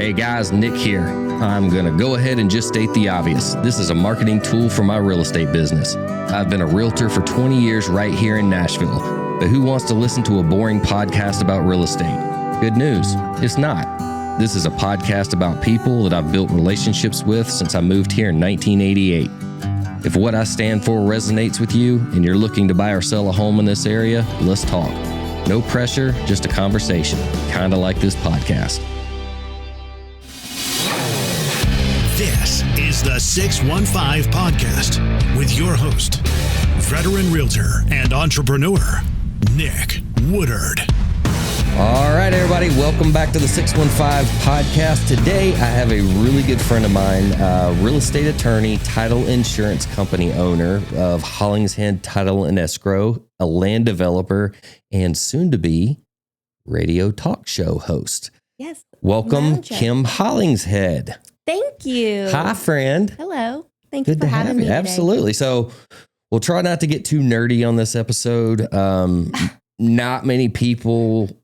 Hey guys, Nick here. I'm going to go ahead and just state the obvious. This is a marketing tool for my real estate business. I've been a realtor for 20 years right here in Nashville. But who wants to listen to a boring podcast about real estate? Good news, it's not. This is a podcast about people that I've built relationships with since I moved here in 1988. If what I stand for resonates with you and you're looking to buy or sell a home in this area, let's talk. No pressure, just a conversation, kind of like this podcast. This is the 615 Podcast with your host, veteran realtor and entrepreneur, Nick Woodard. All right, everybody, welcome back to the 615 Podcast. Today, I have a really good friend of mine, real estate attorney, title insurance company owner of Hollingshead Title and Escrow, a land developer, and soon-to-be radio talk show host. Yes. Welcome, Kim Hollingshead. Thank you. Hi, friend. Hello. Thank you Good for to having have me you. today. Absolutely. So we'll try not to get too nerdy on this episode. Not many people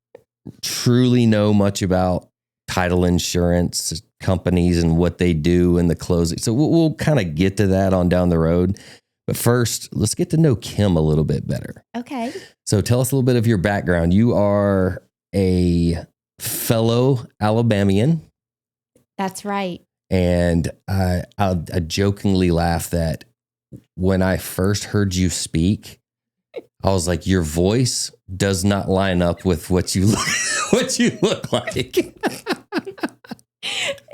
truly know much about title insurance companies and what they do in the closing. So we'll kind of get to that on down the road. But first, let's get to know Kim a little bit better. Okay. So tell us a little bit of your background. You are a fellow Alabamian. That's right. And I jokingly laugh that when I first heard you speak, I was like, your voice does not line up with what you look like.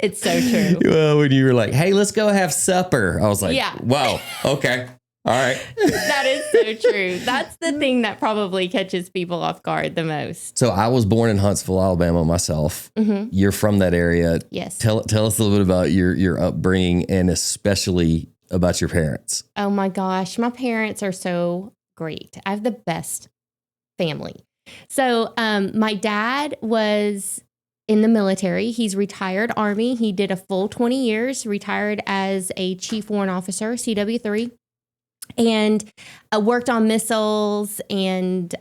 It's so true. Well, when you were like, hey, let's go have supper, I was like, Yeah. wow, okay. All right. That is so true. That's the thing that probably catches people off guard the most. So I was born in Huntsville, Alabama myself. Mm-hmm. You're from that area. Yes. Tell us a little bit about your upbringing and especially about your parents. Oh my gosh. My parents are so great. I have the best family. So my dad was in the military. He's retired Army. He did a full 20 years, retired as a Chief Warrant Officer, CW3. And worked on missiles and,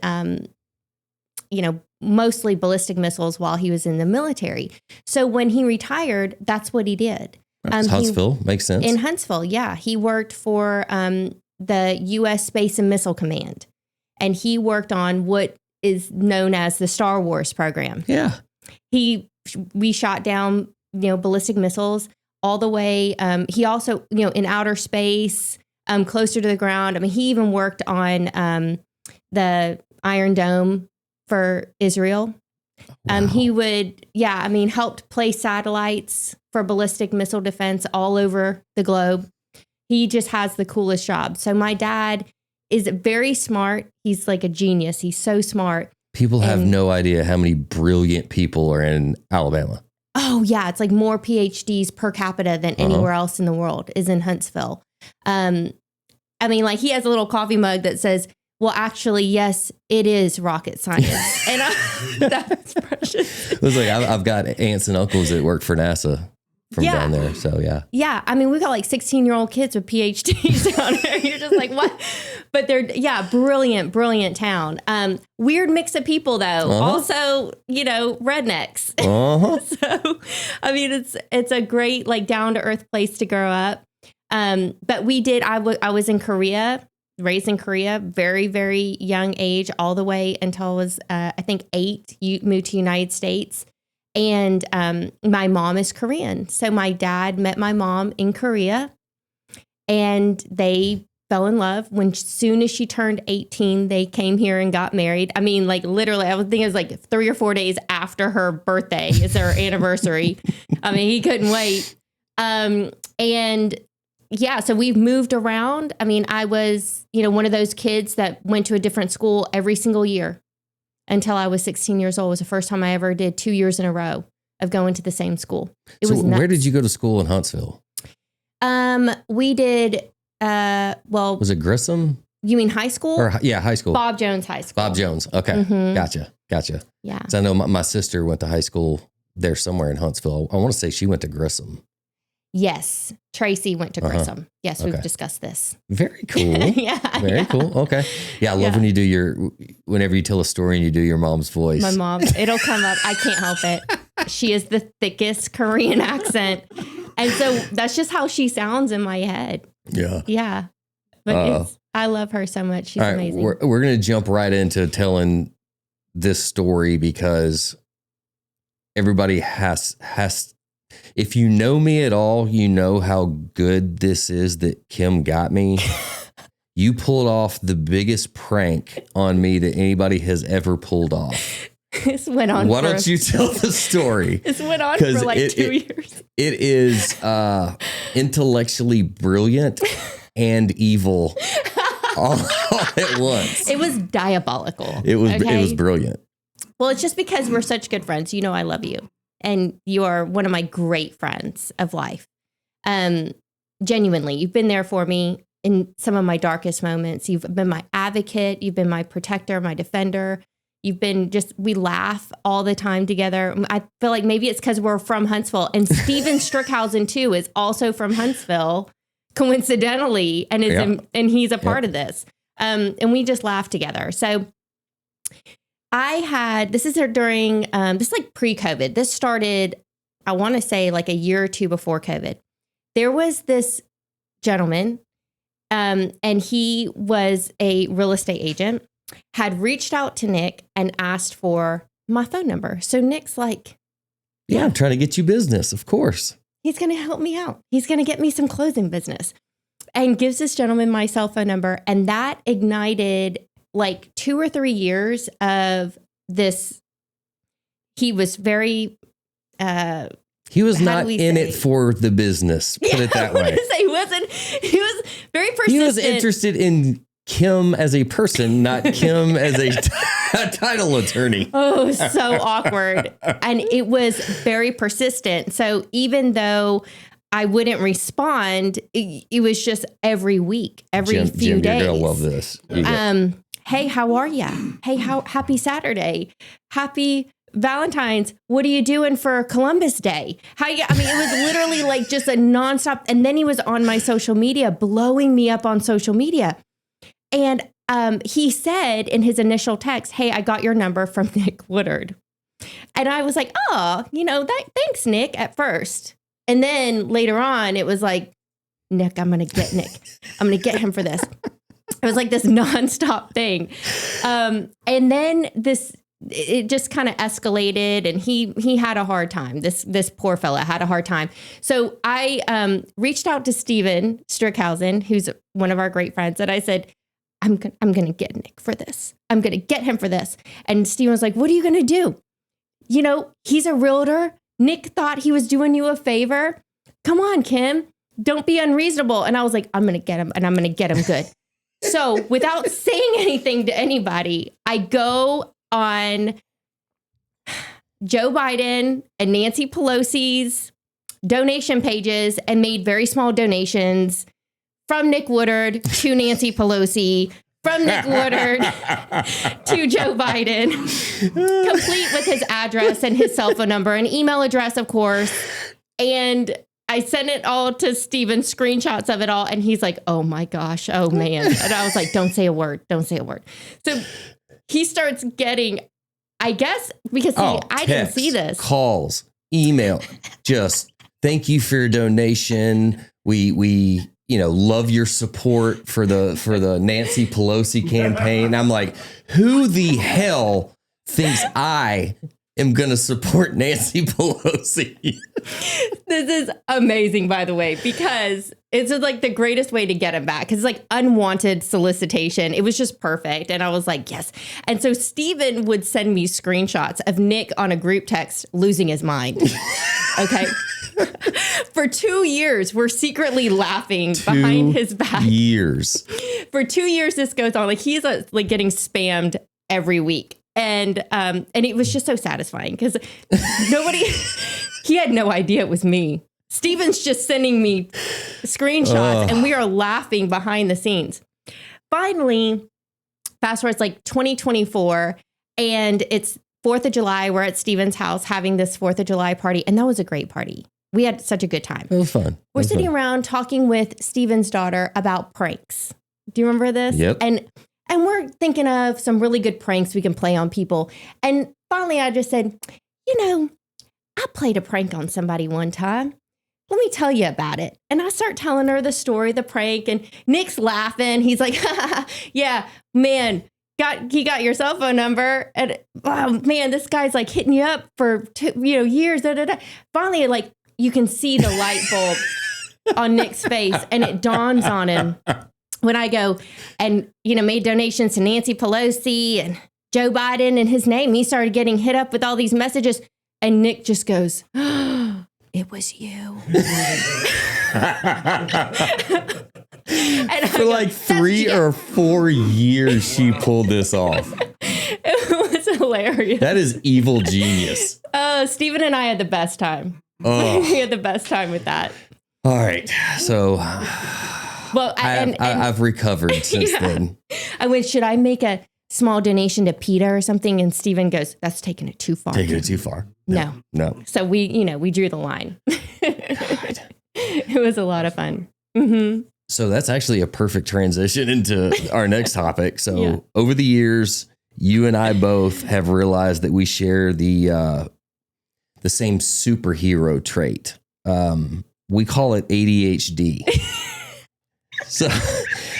mostly ballistic missiles while he was in the military. So when he retired, that's what he did. Huntsville, makes sense. In Huntsville, yeah. He worked for the U.S. Space and Missile Command. And he worked on what is known as the Star Wars program. Yeah. We shot down, ballistic missiles all the way. He also, in outer space, closer to the ground. I mean, he even worked on the Iron Dome for Israel. Wow. He would, helped place satellites for ballistic missile defense all over the globe. He just has the coolest job. So my dad is very smart. He's like a genius. He's so smart. People have no idea how many brilliant people are in Alabama. Oh, yeah. It's like more PhDs per capita than anywhere else in the world is in Huntsville. He has a little coffee mug that says, well, actually, yes, it is rocket science. And that's precious. It was like, I've got aunts and uncles that work for NASA from down there. So, yeah. Yeah. I mean, we've got like 16-year-old kids with PhDs down there. You're just like, what? But they're, brilliant town. Weird mix of people, though. Also, rednecks. So, it's a great, down-to-earth place to grow up. But I was in Korea, raised in Korea, very, very young age, all the way until I was, 8, moved to United States. And my mom is Korean. So my dad met my mom in Korea and they fell in love. Soon as she turned 18, they came here and got married. I mean, literally, I would think it was 3 or 4 days after her birthday is her anniversary. He couldn't wait. So we've moved around. I was, one of those kids that went to a different school every single year until I was 16 years old. It was the first time I ever did 2 years in a row of going to the same school. It was nuts. Where did you go to school in Huntsville? We did, was it Grissom? You mean high school? High school. Bob Jones High School. Bob Jones. Okay. Mm-hmm. Gotcha. Yeah. So I know my sister went to high school there somewhere in Huntsville. I want to say she went to Grissom. Yes. Tracy went to Grissom. Yes, Okay. we've discussed this. Very cool. Very cool. Okay. Yeah, I love when you whenever you tell a story and you do your mom's voice. My mom, it'll come up. I can't help it. She is the thickest Korean accent. And so that's just how she sounds in my head. Yeah. Yeah. But I love her so much. She's amazing. We're going to jump right into telling this story because everybody has, if you know me at all, you know how good this is that Kim got me. You pulled off the biggest prank on me that anybody has ever pulled off. This went on. Why don't you tell the story? This went on for like 2 years. It is intellectually brilliant and evil all at once. It was diabolical. It was brilliant. Well, it's just because we're such good friends. You know, I love you. And you are one of my great friends of life. Genuinely, you've been there for me in some of my darkest moments. You've been my advocate. You've been my protector, my defender. You've been we laugh all the time together. I feel like maybe it's because we're from Huntsville. And Steven Strickhausen, too, is also from Huntsville, coincidentally, and he's a part of this. And we just laugh together. So this is during, this is like pre-COVID. This started, I want to say like a year or two before COVID. There was this gentleman, and he was a real estate agent, had reached out to Nick and asked for my phone number. So Nick's like, yeah, I'm trying to get you business, of course. He's going to help me out. He's going to get me some closing business, and gives this gentleman my cell phone number. And that ignited like 2 or 3 years of this. He was very, he was not in it for the business. Put it that way. He was very persistent. He was interested in Kim as a person, not Kim as a title attorney. Oh, so awkward. And it was very persistent. So even though I wouldn't respond, it was just every week, every few days. You're gonna love this. Hey, how are you? Hey, happy Saturday. Happy Valentine's. What are you doing for Columbus Day? It was literally like just a nonstop. And then he was on my social media, blowing me up on social media. And he said in his initial text, hey, I got your number from Nick Woodard. And I was like, oh, thanks, Nick, at first. And then later on, it was like, Nick, I'm going to get Nick. I'm going to get him for this. It was like this nonstop thing. And then it just kind of escalated, and he had a hard time. This poor fella had a hard time. So I reached out to Steven Strickhausen, who's one of our great friends, and I said, I'm going to get Nick for this. I'm going to get him for this. And Steven was like, what are you going to do? He's a realtor. Nick thought he was doing you a favor. Come on, Kim. Don't be unreasonable. And I was like, I'm going to get him, and I'm going to get him good. So without saying anything to anybody, I go on Joe Biden and Nancy Pelosi's donation pages and made very small donations from Nick Woodard to Nancy Pelosi, from Nick Woodard to Joe Biden, complete with his address and his cell phone number and email address, of course. And I sent it all to Steven, screenshots of it all. And he's like, oh my gosh, oh man. And I was like, don't say a word. Don't say a word. So he starts getting, I guess, because I didn't see this. Calls, email, just thank you for your donation. We love your support for the Nancy Pelosi campaign. I'm like, who the hell thinks I am going to support Nancy Pelosi? This is amazing, by the way, because it's just like the greatest way to get him back. Because it's like unwanted solicitation. It was just perfect. And I was like, yes. And so Steven would send me screenshots of Nick on a group text losing his mind. Okay. For 2 years, we're secretly laughing behind his back. Years. For 2 years, this goes on. Like he's like getting spammed every week. And it was just so satisfying because he had no idea it was me. Steven's just sending me screenshots and we are laughing behind the scenes. Finally, fast forward, it's like 2024 and it's 4th of July. We're at Steven's house having this 4th of July party. And that was a great party. We had such a good time. It was fun. We're sitting around talking with Steven's daughter about pranks. Do you remember this? Yep. And we're thinking of some really good pranks we can play on people. And finally, I just said, I played a prank on somebody one time. Let me tell you about it. And I start telling her the story, the prank, and Nick's laughing. He's like, yeah, man, he got your cell phone number. And oh man, this guy's like hitting you up for years. Finally, like you can see the light bulb on Nick's face, and it dawns on him when I go and, made donations to Nancy Pelosi and Joe Biden in his name. He started getting hit up with all these messages, and Nick just goes, it was you. And for like 3 or 4 years, she pulled this off. It was hilarious. That is evil genius. Stephen and I had the best time. Oh. We had the best time with that. All right. So, well, I've recovered since then. I went, should I make a small donation to PETA or something? And Stephen goes, that's taking it too far. Taking it too far. No. So we drew the line. It was a lot of fun. Mm-hmm. So that's actually a perfect transition into our next topic. So over the years, you and I both have realized that we share the same superhero trait. We call it ADHD. So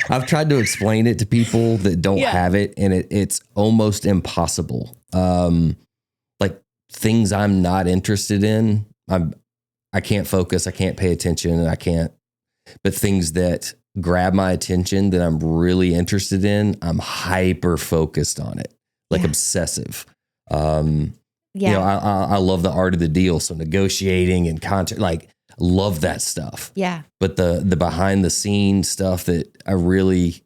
I've tried to explain it to people that don't have it, and it's almost impossible. Like things I'm not interested in, I can't focus, I can't pay attention, and but things that grab my attention that I'm really interested in, I'm hyper focused on it, like obsessive. I love the art of the deal. So negotiating and contract, like love that stuff. Yeah. But the behind the scenes stuff that I really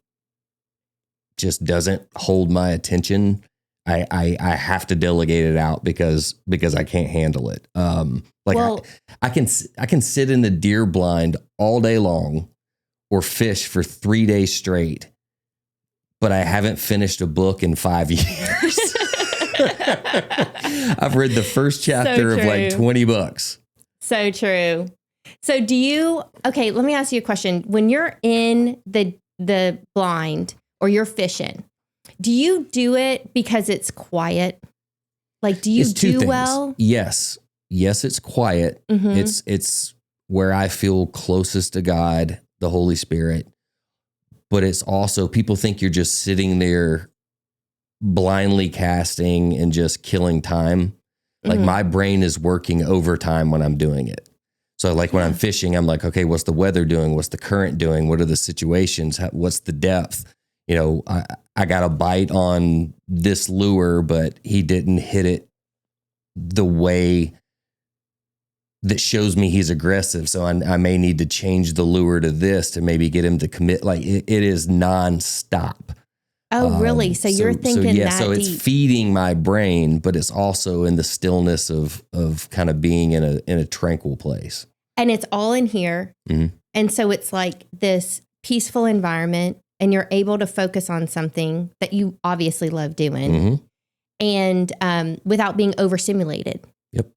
just doesn't hold my attention, I have to delegate it out because I can't handle it. I can sit in the deer blind all day long or fish for 3 days straight, but I haven't finished a book in 5 years. I've read the first chapter of like 20 books. So true. So let me ask you a question. When you're in the blind or you're fishing, do you do it because it's quiet? Like, do you do well? Yes, it's quiet. Mm-hmm. It's where I feel closest to God, the Holy Spirit. But it's also, people think you're just sitting there blindly casting and just killing time. Like my brain is working overtime when I'm doing it. So like when I'm fishing, I'm like, okay, what's the weather doing? What's the current doing? What are the situations? What's the depth? I got a bite on this lure, but he didn't hit it the way that shows me he's aggressive. So I may need to change the lure to this to maybe get him to commit. Like it is nonstop. Oh, really? So you're thinking that so deep. It's feeding my brain, but it's also in the stillness of kind of being in a tranquil place. And it's all in here. Mm-hmm. And so it's like this peaceful environment, and you're able to focus on something that you obviously love doing, and without being overstimulated. Yep.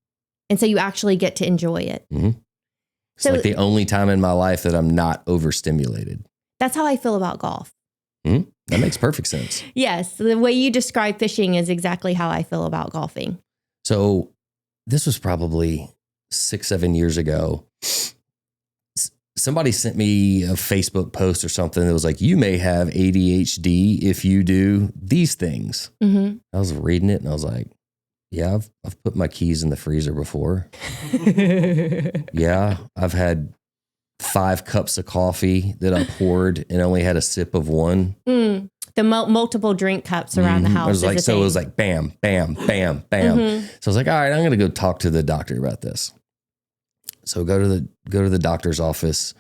And so you actually get to enjoy it. Mm-hmm. It's like the only time in my life that I'm not overstimulated. That's how I feel about golf. Mm-hmm. That makes perfect sense. Yes. The way you describe fishing is exactly how I feel about golfing. So this was probably 6-7 years ago. Somebody sent me a Facebook post or something that was like, you may have ADHD if you do these things. Mm-hmm. I was reading it and I was like, yeah, I've put my keys in the freezer before. Yeah, I've had 5 cups of coffee that I poured and only had a sip of one. The multiple drink cups around the house. It was like bam, bam, bam, bam. Mm-hmm. So I was like, all right, I'm going to go talk to the doctor about this. So go to the doctor's office,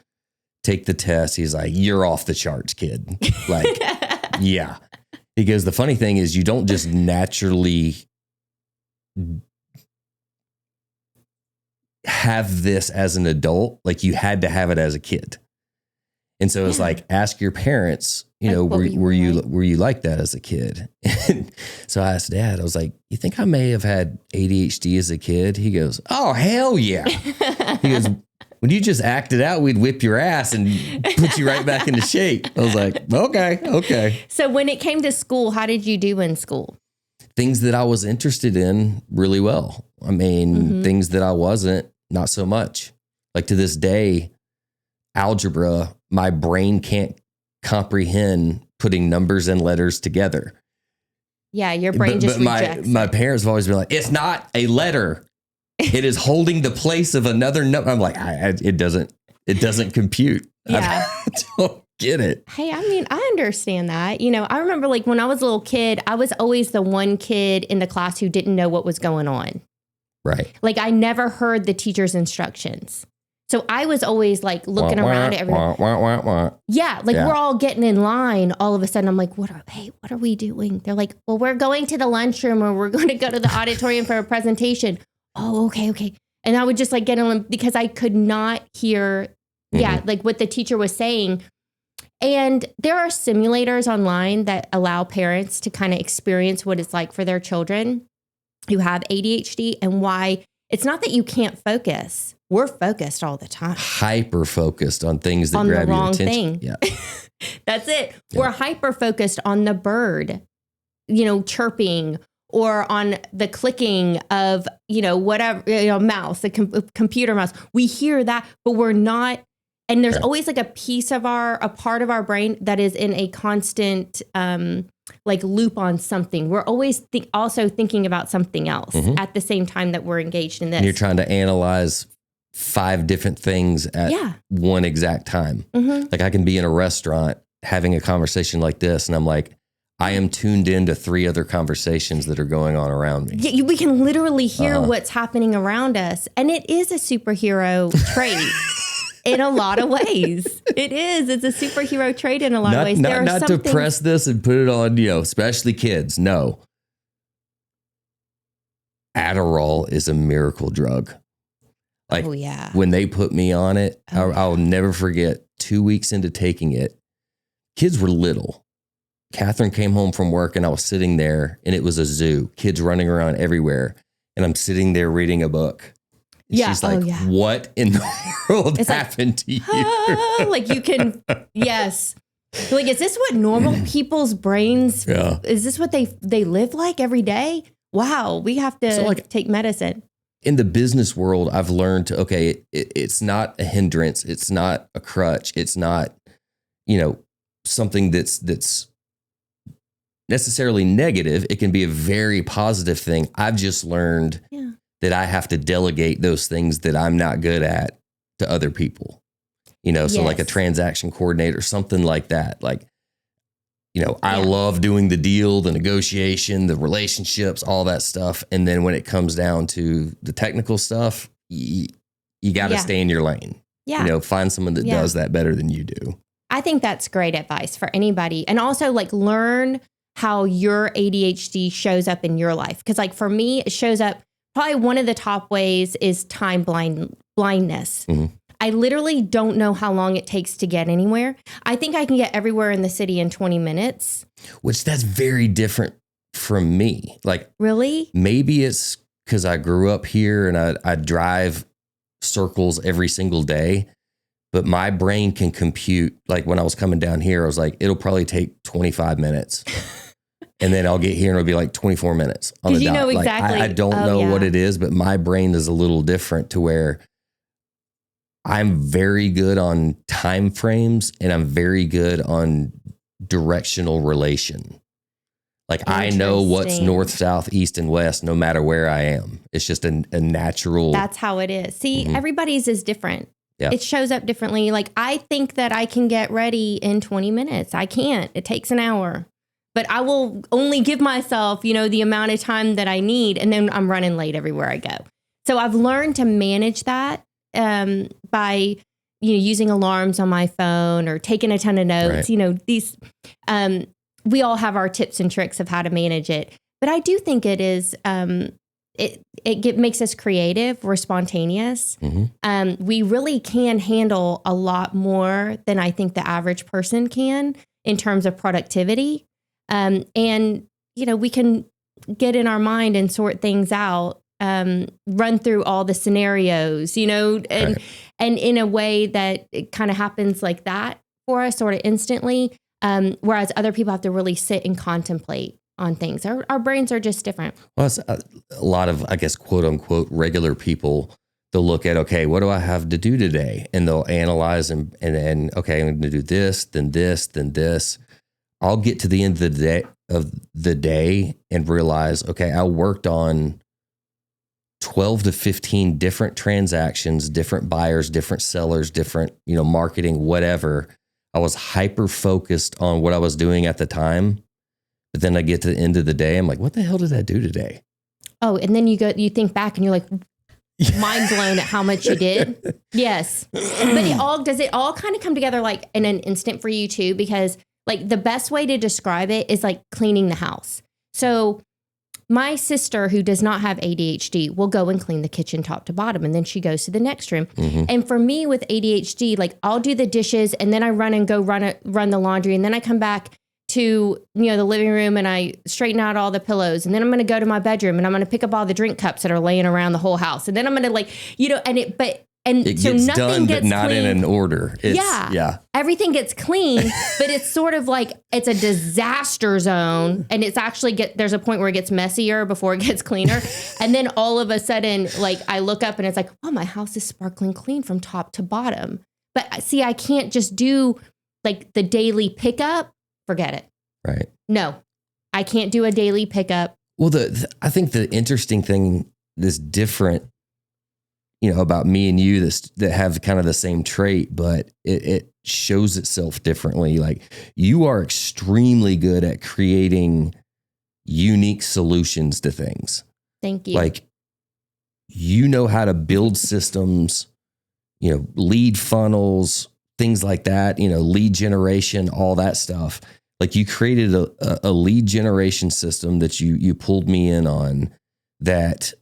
take the test. He's like, you're off the charts, kid. Like, yeah. He goes, the funny thing is you don't just naturally have this as an adult. Like you had to have it as a kid. And so it's like, ask your parents, were you like that as a kid? And so I asked Dad, I was like, you think I may have had ADHD as a kid? He goes, oh, hell yeah. He goes, when you just acted out, we'd whip your ass and put you right back into shape. I was like, okay. So when it came to school, how did you do in school? things that I was interested in really well. I mean, things that I wasn't, not so much. Like to this day, algebra, my brain can't comprehend putting numbers and letters together. Yeah, your brain just rejects my it. parents have always been like, it's not a letter. It is holding the place of another number. I'm like, it doesn't compute. Yeah. I don't get it. Hey, I mean, I understand that. You know, I remember like when I was a little kid, I was always the one kid in the class who didn't know what was going on. Right. Like I never heard the teacher's instructions. So I was always like looking around at everyone. Yeah, like we're all getting in line. All of a sudden, I'm like, what are we doing? They're like, well, we're going to the lunchroom or we're going to go to the auditorium for a presentation. Oh, okay. And I would just like get on because I could not hear, like what the teacher was saying. And there are simulators online that allow parents to kind of experience what it's like for their children who have ADHD and why it's not that you can't focus. We're focused all the time. Hyper focused on things that grab your attention. Thing. Yeah. That's it. Yeah. We're hyper focused on the bird, chirping or on the clicking of, whatever, mouse, the computer mouse. We hear that, but we're not. And there's always like a part of our brain that is in a constant like loop on something. We're always also thinking about something else at the same time that we're engaged in this. And you're trying to analyze 5 different things at one exact time. Like I can be in a restaurant having a conversation like this and I'm like, I am tuned into 3 other conversations that are going on around me. Yeah, we can literally hear what's happening around us. And it is a superhero trait. In a lot of ways. It is. It's a superhero trait in a lot of ways. Not to press this and put it on, especially kids. No. Adderall is a miracle drug. Like when they put me on it, I'll never forget 2 weeks into taking it. Kids were little. Catherine came home from work and I was sitting there and it was a zoo. Kids running around everywhere. And I'm sitting there reading a book. She's like, what in the world happened to you? Like you can, yes. Like, is this what normal people's brains, is this what they live like every day? Wow, we have to take medicine. In the business world, I've learned, it's not a hindrance. It's not a crutch. It's not, something that's necessarily negative. It can be a very positive thing. I've just learned that I have to delegate those things that I'm not good at to other people, so like a transaction coordinator, something like that. Like, I love doing the deal, the negotiation, the relationships, all that stuff. And then when it comes down to the technical stuff, you got to stay in your lane. Yeah. Find someone that does that better than you do. I think that's great advice for anybody. And also like learn how your ADHD shows up in your life. Cause like for me, it shows up. Probably one of the top ways is time blindness. I literally don't know how long it takes to get anywhere. I think I can get everywhere in the city in 20 minutes. Which that's very different from me. Like, really? Maybe it's because I grew up here and I drive circles every single day. But my brain can compute. Like when I was coming down here, I was like, it'll probably take 25 minutes. And then I'll get here and it'll be like 24 minutes on the dot. Know exactly. Like, I don't know what it is, but my brain is a little different to where I'm very good on time frames and I'm very good on directional relation. Like I know what's north, south, east, and west, no matter where I am. It's just a natural. That's how it is. See, everybody's is different. Yeah. It shows up differently. Like I think that I can get ready in 20 minutes. I can't. It takes an hour. But I will only give myself, the amount of time that I need. And then I'm running late everywhere I go. So I've learned to manage that by, using alarms on my phone or taking a ton of notes. Right. These, we all have our tips and tricks of how to manage it. But I do think it is, it makes us creative. We're spontaneous. We really can handle a lot more than I think the average person can in terms of productivity. And, we can get in our mind and sort things out, run through all the scenarios, and in a way that it kind of happens like that for us sort of instantly. Whereas other people have to really sit and contemplate on things. Our brains are just different. Well, it's a lot of, I guess, quote unquote, regular people. They'll look at, okay, what do I have to do today? And they'll analyze and okay, I'm going to do this, then this, then this. I'll get to the end of the day and realize, okay, I worked on 12 to 15 different transactions, different buyers, different sellers, different, marketing, whatever. I was hyper focused on what I was doing at the time. But then I get to the end of the day, I'm like, what the hell did I do today? Oh, and then you think back and you're like, mind blown at how much you did. Yes. But does it all kind of come together like in an instant for you too? Because like the best way to describe it is like cleaning the house. So my sister, who does not have ADHD, will go and clean the kitchen top to bottom, and then she goes to the next room. Mm-hmm. And for me with ADHD, like I'll do the dishes and then I run the laundry, and then I come back to the living room and I straighten out all the pillows, and then I'm going to go to my bedroom and I'm going to pick up all the drink cups that are laying around the whole house, and then I'm going to it so gets nothing done, but not cleaned. in an order. Yeah. Everything gets clean, but it's sort of like it's a disaster zone, and it's actually there's a point where it gets messier before it gets cleaner. And then all of a sudden, like I look up and it's like, oh, my house is sparkling clean from top to bottom. But see, I can't just do like the daily pickup. Forget it. Right. No, I can't do a daily pickup. Well, I think the interesting thing that's different, about me and you that have kind of the same trait, but it shows itself differently. Like you are extremely good at creating unique solutions to things. Thank you. Like, how to build systems, lead funnels, things like that, lead generation, all that stuff. Like you created a lead generation system that you pulled me in on that,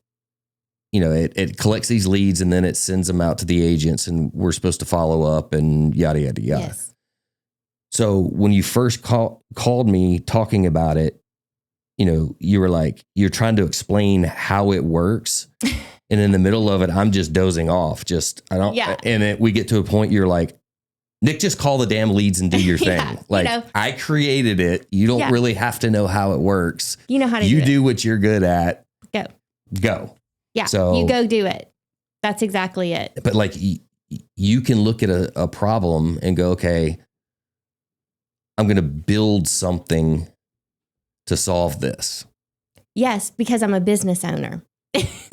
it collects these leads and then it sends them out to the agents, and we're supposed to follow up and yada, yada, yada. Yes. So when you first called me talking about it, you were like, you're trying to explain how it works. And in the middle of it, I'm just dozing off. And we get to a point you're like, Nick, just call the damn leads and do your thing. I created it. You don't really have to know how it works. You know how to do it. You do what you're good at. Go. Yeah. So you go do it. That's exactly it. But like you can look at a problem and go, okay, I'm going to build something to solve this. Yes, because I'm a business owner.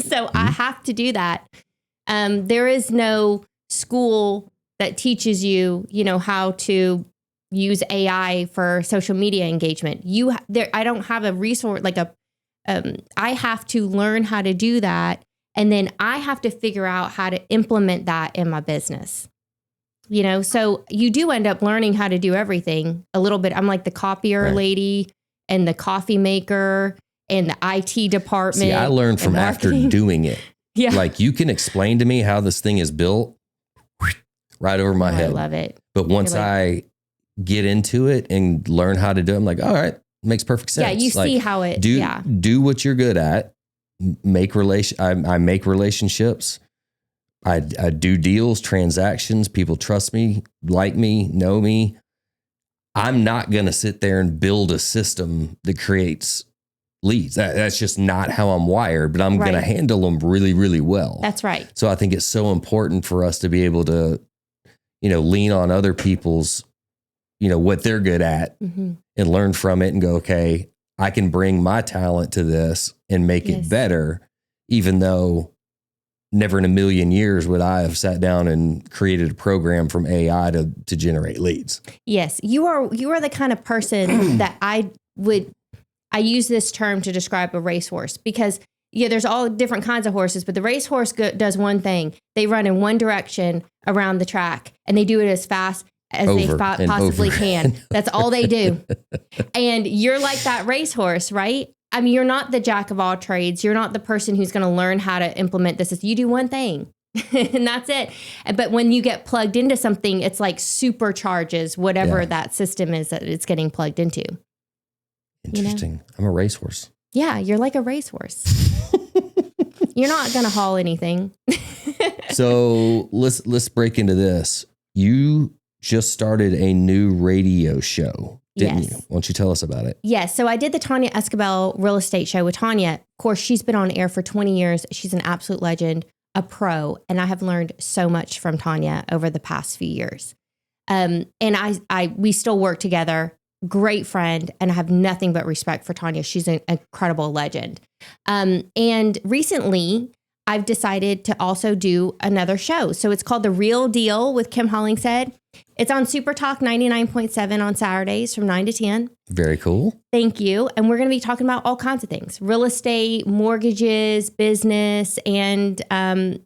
So I have to do that. There is no school that teaches you, how to use AI for social media engagement. I don't have a resource I have to learn how to do that. And then I have to figure out how to implement that in my business. So you do end up learning how to do everything a little bit. I'm like the copier lady and the coffee maker and the IT department. See, I learned from after doing it. Yeah. Like you can explain to me how this thing is built right over my head. I love it. But once I get into it and learn how to do it, I'm like, all right, makes perfect sense. Yeah, you see how it do what you're good at. I make relationships. I do deals, transactions. People trust me, like me, know me. I'm not going to sit there and build a system that creates leads. That's just not how I'm wired, but I'm going to handle them really, really well. That's right. So I think it's so important for us to be able to, lean on other people's, what they're good at and learn from it and go, okay, I can bring my talent to this and make it better, even though never in a million years would I have sat down and created a program from AI to generate leads. Yes. You are the kind of person that I use this term to describe a racehorse, because there's all different kinds of horses, but the racehorse does one thing. They run in one direction around the track, and they do it as fast as they possibly can. That's all they do. And you're like that racehorse, right? I mean, you're not the jack of all trades. You're not the person who's going to learn how to implement this. You do one thing and that's it. But when you get plugged into something, it's like supercharges whatever that system is that it's getting plugged into. Interesting. I'm a racehorse. Yeah, you're like a racehorse. You're not going to haul anything. So let's break into this. You just started a new radio show. didn't Yes. you? Why don't you tell us about it? Yes. So I did the Tanya Escobel real estate show with Tanya. Of course, she's been on air for 20 years. She's an absolute legend, a pro. And I have learned so much from Tanya over the past few years. And we still work together. Great friend. And I have nothing but respect for Tanya. She's an incredible legend. And recently I've decided to also do another show. So it's called The Real Deal with Kim Hollingshead. It's on Super Talk 99.7 on Saturdays from 9 to 10. Very cool. Thank you. And we're going to be talking about all kinds of things: real estate, mortgages, business, and,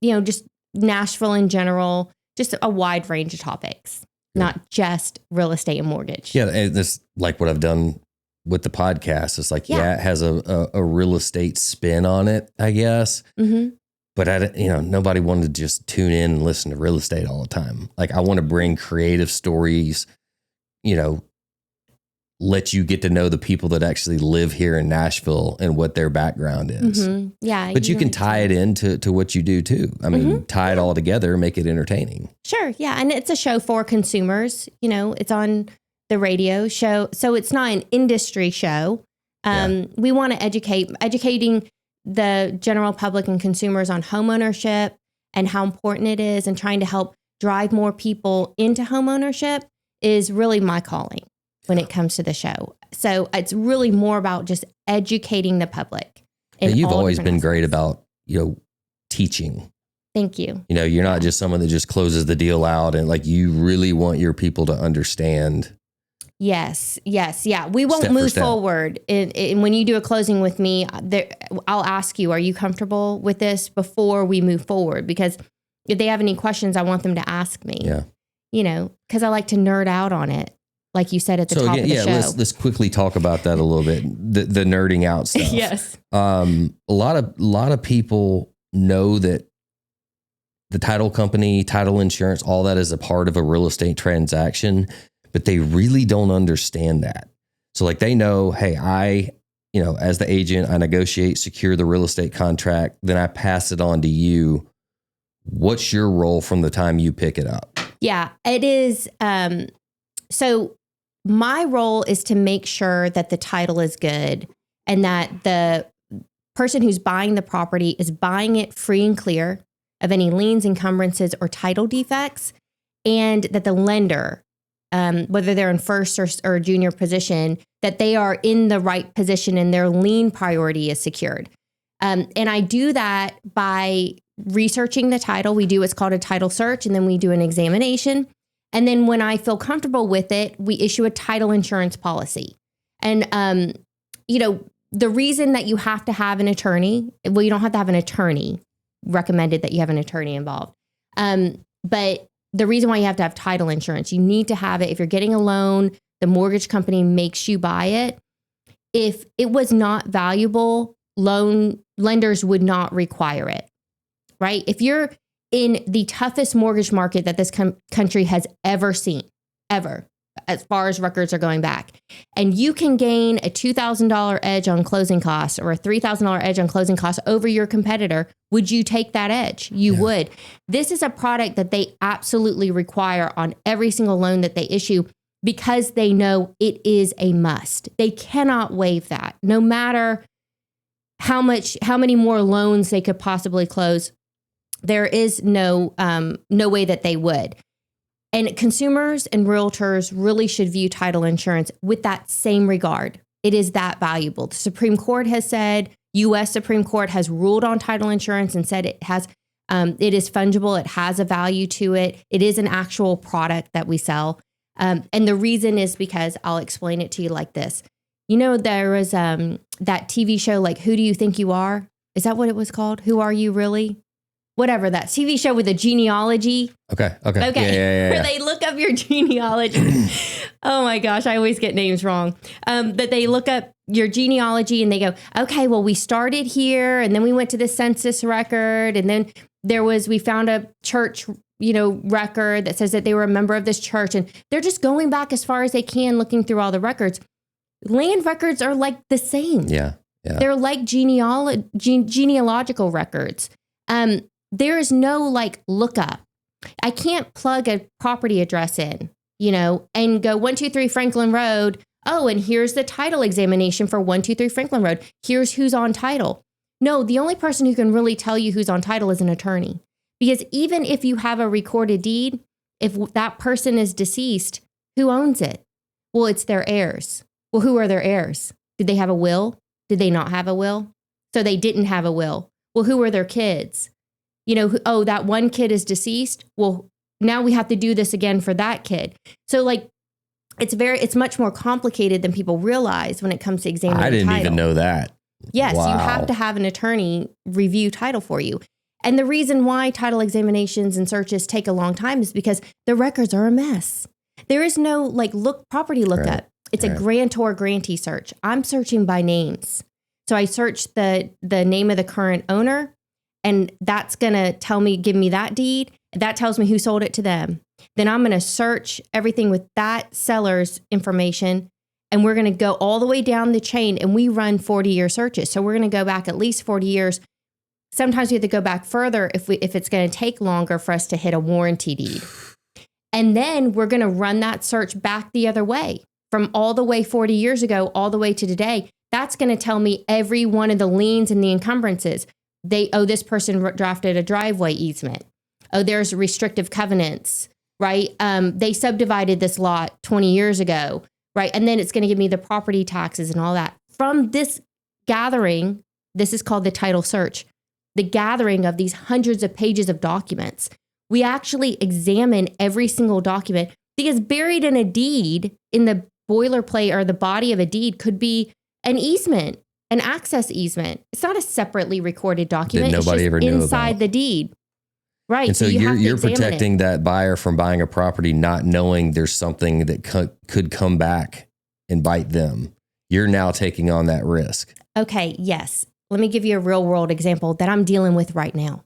just Nashville in general, just a wide range of topics, not just real estate and mortgage. Yeah. And this, like what I've done with the podcast, it's like, it has a real estate spin on it, I guess. Mm-hmm. But nobody wanted to just tune in and listen to real estate all the time. Like, I want to bring creative stories, let you get to know the people that actually live here in Nashville and what their background is. Mm-hmm. Yeah. But you can tie it into what you do too. I mean, tie it all together, make it entertaining. Sure. Yeah. And it's a show for consumers. It's on the radio show. So it's not an industry show. We want to educating the general public and consumers on homeownership and how important it is, and trying to help drive more people into homeownership is really my calling when it comes to the show. So it's really more about just educating the public. You've always been great about, teaching. Thank you. You're not just someone that just closes the deal out, and like, you really want your people to understand. Yes. Yeah. We won't move forward. And when you do a closing with me, I'll ask you, are you comfortable with this before we move forward? Because if they have any questions, I want them to ask me. Yeah. Because I like to nerd out on it. Like you said at the top of the show. Let's quickly talk about that a little bit. The nerding out stuff. Yes. A lot of people know that the title company, title insurance, all that is a part of a real estate transaction, but they really don't understand that. So like, they know, hey, as the agent, I negotiate, secure the real estate contract, then I pass it on to you. What's your role from the time you pick it up? Yeah, it is. So my role is to make sure that the title is good and that the person who's buying the property is buying it free and clear of any liens, encumbrances, or title defects, and that the lender, whether they're in first or junior position, that they are in the right position and their lien priority is secured. And I do that by researching the title. We do what's called a title search, and then we do an examination. And then when I feel comfortable with it, we issue a title insurance policy. And, the reason that you have to have an attorney, well, you don't have to have an attorney, recommended that you have an attorney involved. But the reason why you have to have title insurance, you need to have it. If you're getting a loan, the mortgage company makes you buy it. If it was not valuable, lenders would not require it, right? If you're in the toughest mortgage market that this country has ever seen, ever, as far as records are going back, and you can gain a $2,000 edge on closing costs or a $3,000 edge on closing costs over your competitor, would you take that edge? You would. This is a product that they absolutely require on every single loan that they issue, because they know it is a must. They cannot waive that, no matter how many more loans they could possibly close. There is no way that they would. And consumers and realtors really should view title insurance with that same regard. It is that valuable. The Supreme Court has said, U.S. Supreme Court has ruled on title insurance and said it is fungible. It has a value to it. It is an actual product that we sell. And the reason is because I'll explain it to you like this. There was that TV show, like, Who Do You Think You Are? Is that what it was called? Who Are You Really? Whatever, that TV show with the genealogy. Okay. Yeah. Where they look up your genealogy. Oh my gosh, I always get names wrong. But they look up your genealogy and they go, okay, well, we started here and then we went to the census record. And then we found a church, record that says that they were a member of this church. And they're just going back as far as they can, looking through all the records. Land records are like the same. Yeah. They're like genealogical records. There is no lookup. I can't plug a property address in, and go 123 Franklin Road. Oh, and here's the title examination for 123 Franklin Road. Here's who's on title. No, the only person who can really tell you who's on title is an attorney. Because even if you have a recorded deed, if that person is deceased, who owns it? Well, it's their heirs. Well, who are their heirs? Did they have a will? Did they not have a will? So they didn't have a will. Well, who are their kids? You know, oh, that one kid is deceased. Well, now we have to do this again for that kid. So like, it's much more complicated than people realize when it comes to examining I didn't title. even know that. Yes, Wow. you have to have an attorney review title for you. And the reason why title examinations and searches take a long time is because the records are a mess. There is no like property lookup. It's a grantor grantee search. I'm searching by names. So I search the name of the current owner, and that's going to give me that deed. That tells me who sold it to them. Then I'm going to search everything with that seller's information, and we're going to go all the way down the chain, and we run 40-year searches. So we're going to go back at least 40 years. Sometimes we have to go back further if it's going to take longer for us to hit a warranty deed. And then we're going to run that search back the other way from all the way 40 years ago, all the way to today. That's going to tell me every one of the liens and the encumbrances. This person drafted a driveway easement. Oh, there's restrictive covenants, right? They subdivided this lot 20 years ago, right? And then it's going to give me the property taxes and all that. From this gathering, this is called the title search, the gathering of these hundreds of pages of documents. We actually examine every single document because buried in a deed, in the boilerplate or the body of a deed, could be an easement, an access easement. It's not a separately recorded document. That nobody it's just ever knew inside about. The deed. Right. And so you have to you're examine protecting it. that buyer from buying a property, not knowing there's something that could come back and bite them. You're now taking on that risk. Okay. Yes. Let me give you a real world example that I'm dealing with right now.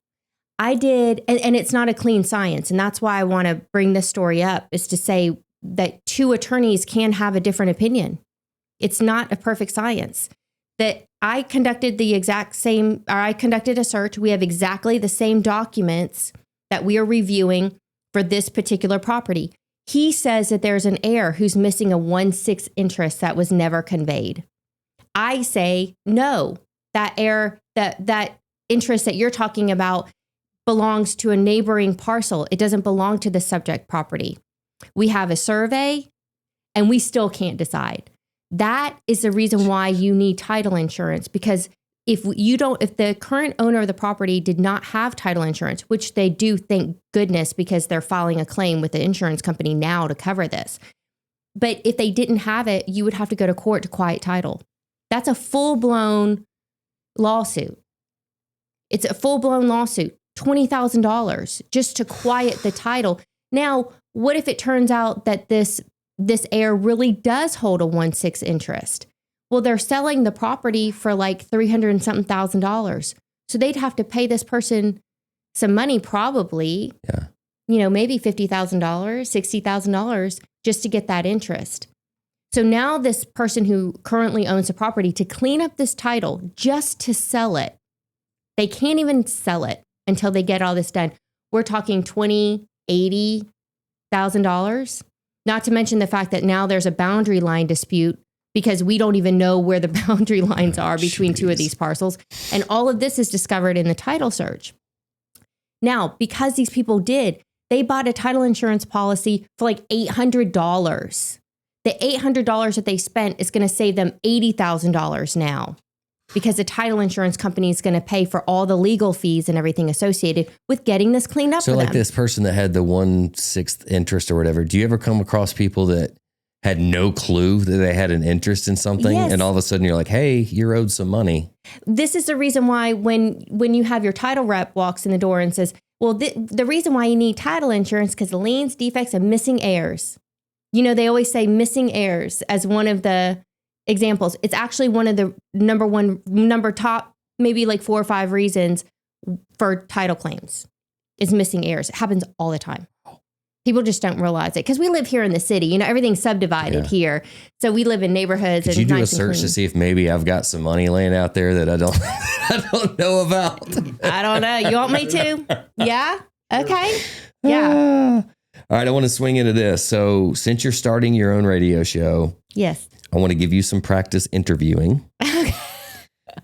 I did, and it's not a clean science. And that's why I want to bring this story up, is to say that two attorneys can have a different opinion. It's not a perfect science. That I conducted I conducted a search. We have exactly the same documents that we are reviewing for this particular property. He says that there's an heir who's missing a 1/6 interest that was never conveyed. I say, no, that heir, that interest that you're talking about belongs to a neighboring parcel. It doesn't belong to the subject property. We have a survey and we still can't decide. That is the reason why you need title insurance, because if the current owner of the property did not have title insurance, which they do, thank goodness, because they're filing a claim with the insurance company now to cover this. But if they didn't have it, you would have to go to court to quiet title. That's a full-blown lawsuit. It's a full-blown lawsuit, $20,000 just to quiet the title. Now, what if it turns out that this heir really does hold a 1/6 interest? Well, they're selling the property for like $300 and something thousand. So they'd have to pay this person some money, probably, maybe $50,000, $60,000 just to get that interest. So now this person who currently owns the property, to clean up this title, just to sell it, they can't even sell it until they get all this done. We're talking $20,000, $80,000. Not to mention the fact that now there's a boundary line dispute because we don't even know where the boundary lines are between two of these parcels. And all of this is discovered in the title search. Now, because these people they bought a title insurance policy for like $800. The $800 that they spent is going to save them $80,000 now, because the title insurance company is going to pay for all the legal fees and everything associated with getting this cleaned up. So like this person that had the 1/6 interest or whatever, do you ever come across people that had no clue that they had an interest in something? Yes. And all of a sudden you're like, hey, you're owed some money. This is the reason why when you have your title rep walks in the door and says, well, the reason why you need title insurance because of liens, defects, and missing heirs. They always say missing heirs as one of the examples. It's actually one of the number top, maybe like 4 or 5 reasons for title claims is missing heirs. It happens all the time. People just don't realize it because we live here in the city. Everything's subdivided here. So we live in neighborhoods. Could you do a search to see if maybe I've got some money laying out there that I don't know about? I don't know. You want me to? Yeah. Okay. Yeah. All right, I want to swing into this. So since you're starting your own radio show, Yes. I want to give you some practice interviewing.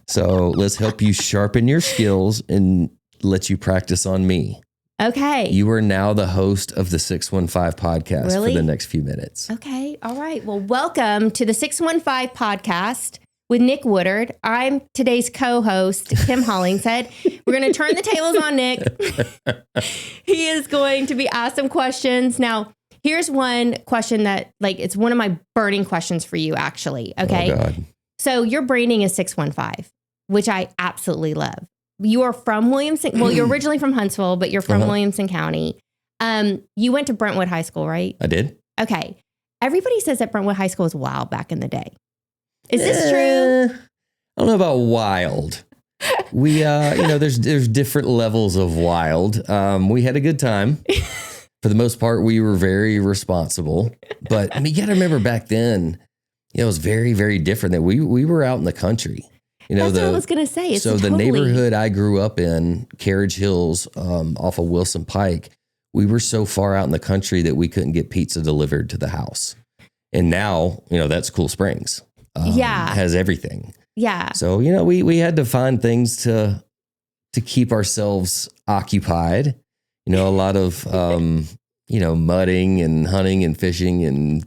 So let's help you sharpen your skills and let you practice on me. Okay. You are now the host of the 615 podcast Really? for the next few minutes. Okay. All right. Well, welcome to the 615 podcast with Nick Woodard. I'm today's co-host, Kim Hollingshead. We're going to turn the tables on Nick. He is going to be asked some questions. Now, here's one question that, it's one of my burning questions for you, actually. Okay. Oh, God. So your branding is 615, which I absolutely love. You are from Williamson. Well, you're originally from Huntsville, but you're from Williamson County. You went to Brentwood High School, right? I did. Okay. Everybody says that Brentwood High School was wild back in the day. Is this true? I don't know about wild. We, there's different levels of wild. We had a good time. For the most part, we were very responsible. But you got to remember back then, it was very, very different. That we were out in the country. That's what I was going to say. The neighborhood I grew up in, Carriage Hills, off of Wilson Pike, we were so far out in the country that we couldn't get pizza delivered to the house. And now, that's Cool Springs. Has everything. Yeah. So, we had to find things to keep ourselves occupied. A lot of, mudding and hunting and fishing and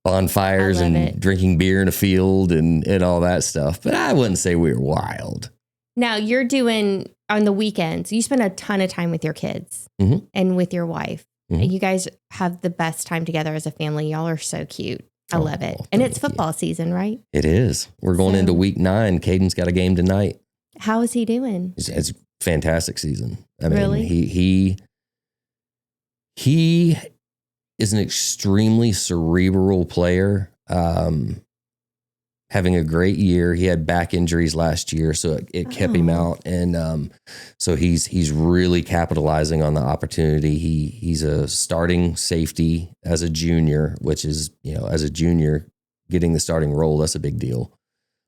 bonfires and drinking beer in a field and all that stuff. But I wouldn't say we were wild. Now you're doing on the weekends, you spend a ton of time with your kids and with your wife. Mm-hmm. You guys have the best time together as a family. Y'all are so cute. I love it. And it's football season, right? It is. We're going into week 9. Caden's got a game tonight. How is he doing? It's a fantastic season. I mean, Really? he is an extremely cerebral player, having a great year. He had back injuries last year, so it kept him out. And so he's really capitalizing on the opportunity. He's a starting safety as a junior, which is, as a junior, getting the starting role, that's a big deal.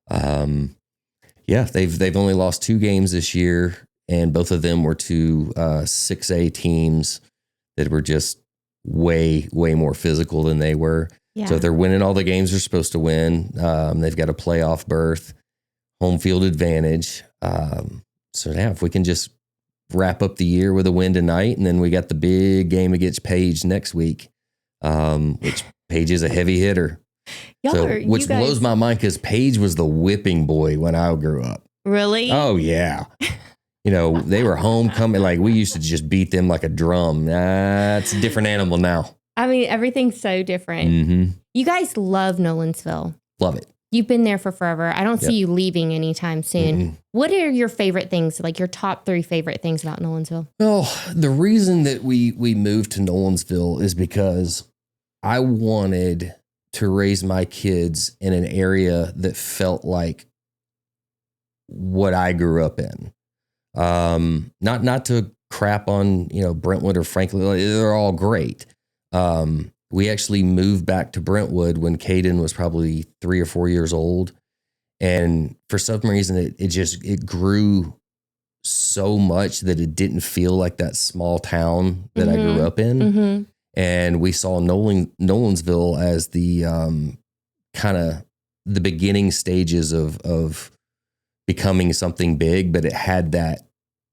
They've only lost 2 games this year, and both of them were to 6A teams that were just way more physical than they were. Yeah. So they're winning all the games they're supposed to win. They've got a playoff berth, home field advantage. If we can just wrap up the year with a win tonight, and then we got the big game against Page next week, which Page is a heavy hitter. Which blows my mind because Page was the whipping boy when I grew up. Really? Oh, yeah. They were homecoming. We used to just beat them like a drum. It's a different animal now. I mean, everything's so different. Mm-hmm. You guys love Nolensville. Love it. You've been there for forever. I don't see you leaving anytime soon. Mm-hmm. What are your favorite things, your top 3 favorite things about Nolensville? Oh, the reason that we moved to Nolensville is because I wanted to raise my kids in an area that felt like what I grew up in. Not to crap on, Brentwood or Franklin. They're all great. We actually moved back to Brentwood when Caden was probably 3 or 4 years old. And for some reason, it grew so much that it didn't feel like that small town that I grew up in. Mm-hmm. And we saw Nolensville as the kind of the beginning stages of becoming something big, but it had that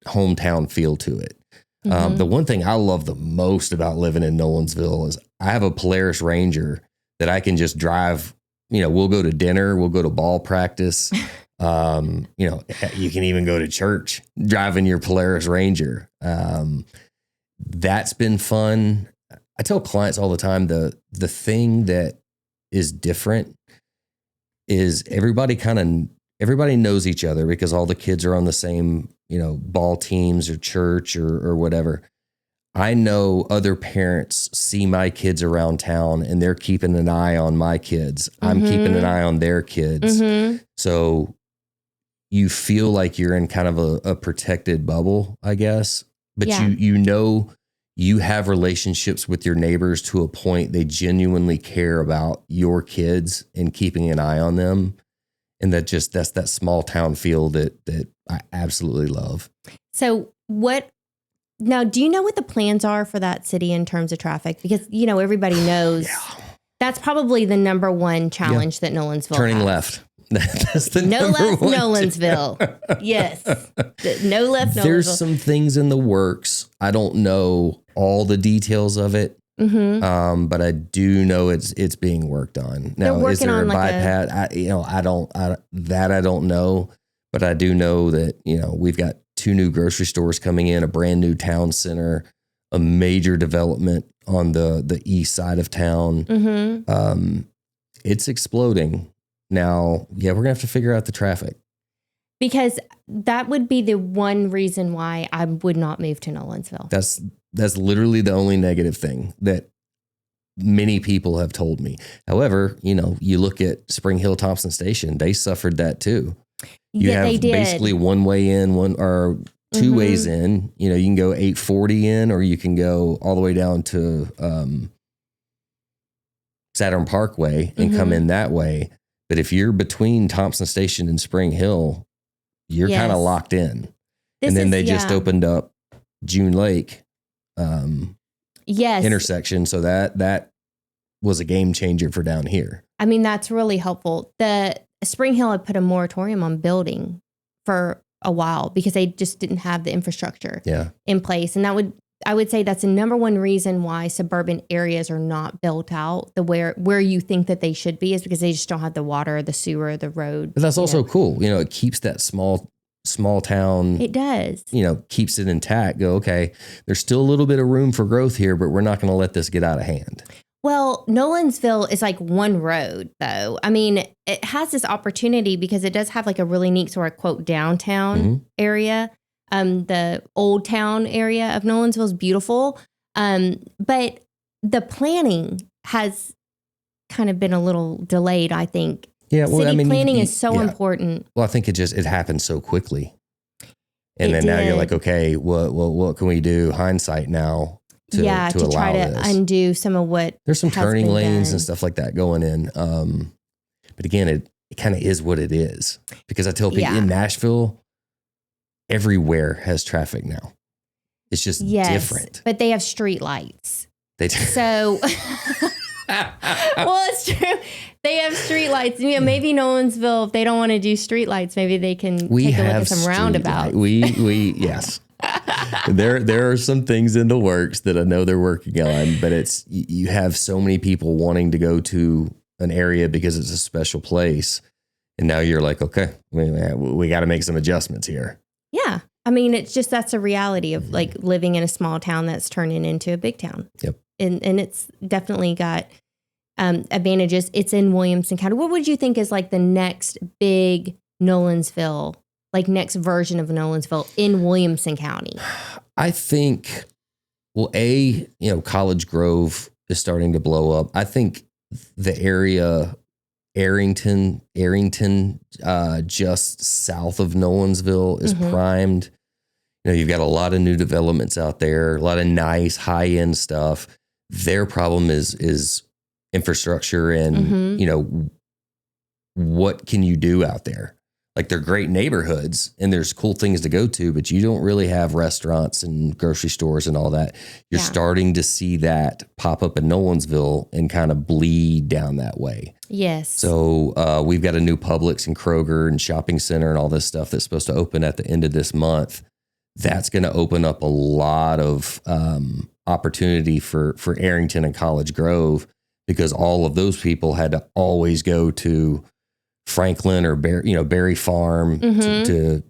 hometown feel to it. Mm-hmm. The one thing I love the most about living in Nolensville is I have a Polaris Ranger that I can just drive. We'll go to dinner, we'll go to ball practice. You can even go to church driving your Polaris Ranger. That's been fun. I tell clients all the time, the thing that is different is everybody knows each other because all the kids are on the same, ball teams or church or whatever. I know other parents see my kids around town and they're keeping an eye on my kids. I'm keeping an eye on their kids. Mm-hmm. So you feel like you're in kind of a protected bubble, I guess. But you have relationships with your neighbors to a point they genuinely care about your kids and keeping an eye on them. And that's that small town feel that I absolutely love. So what Now, do you know what the plans are for that city in terms of traffic? Because, everybody knows that's probably the number one challenge that Nolensville Turning has. left. That's the No number left one. Nolensville. Yes. No left Nolensville. There's some things in the works. I don't know all the details of it. But I do know it's being worked on. Now, is there a bypass? I don't know, but I do know that, we've got 2 new grocery stores coming in, a brand new town center, a major development on the east side of town. It's exploding. Now, we're gonna have to figure out the traffic. Because that would be the one reason why I would not move to Nolensville. That's literally the only negative thing that many people have told me. However, you look at Spring Hill Thompson Station, they suffered that too. You have basically one way in, or two ways in. You can go 840 in, or you can go all the way down to Saturn Parkway and come in that way. But if you're between Thompson Station and Spring Hill, you're kind of locked in. And then they just opened up June Lake intersection. So that was a game changer for down here. I mean, that's really helpful. The Spring Hill had put a moratorium on building for a while because they just didn't have the infrastructure in place. And I would say that's the number one reason why suburban areas are not built out where you think that they should be, is because they just don't have the water, the sewer, the road. But that's also cool. It keeps that small town. It does. Keeps it intact. Go, okay, there's still a little bit of room for growth here, but we're not going to let this get out of hand. Well, Nolensville is like one road, though. I mean, it has this opportunity because it does have like a really neat sort of, quote, downtown area. The old town area of Nolensville is beautiful. But the planning has kind of been a little delayed, I think. Yeah, well, City planning is so important. Well, I think it happened so quickly. And then now you're like, okay, what can we do? Hindsight now. To try to undo some of what there's some turning lanes and stuff like that going in. But again, it kind of is what it is, because I tell people in Nashville, everywhere has traffic now. It's just different. But they have street lights. They do. So, well, it's true. They have street lights. Maybe Nolensville, if they don't want to do street lights, maybe they can take a look at some roundabouts. Yes. There are some things in the works that I know they're working on, but you have so many people wanting to go to an area because it's a special place. And now you're like, okay, we got to make some adjustments here. Yeah. I mean, that's a reality of like living in a small town that's turning into a big town. Yep. And it's definitely got advantages. It's in Williamson County. What would you think is like the next big Nolensville, like next version of Nolensville in Williamson County? I think, College Grove is starting to blow up. I think the area, Arrington, just south of Nolensville is primed. You've got a lot of new developments out there, a lot of nice high-end stuff. Their problem is infrastructure and, what can you do out there? Like, they're great neighborhoods and there's cool things to go to, but you don't really have restaurants and grocery stores and all that. You're starting to see that pop up in Nolensville and kind of bleed down that way. Yes. So we've got a new Publix and Kroger and shopping center and all this stuff that's supposed to open at the end of this month. That's going to open up a lot of opportunity for Arrington and College Grove, because all of those people had to always go to Franklin or Berry Farm to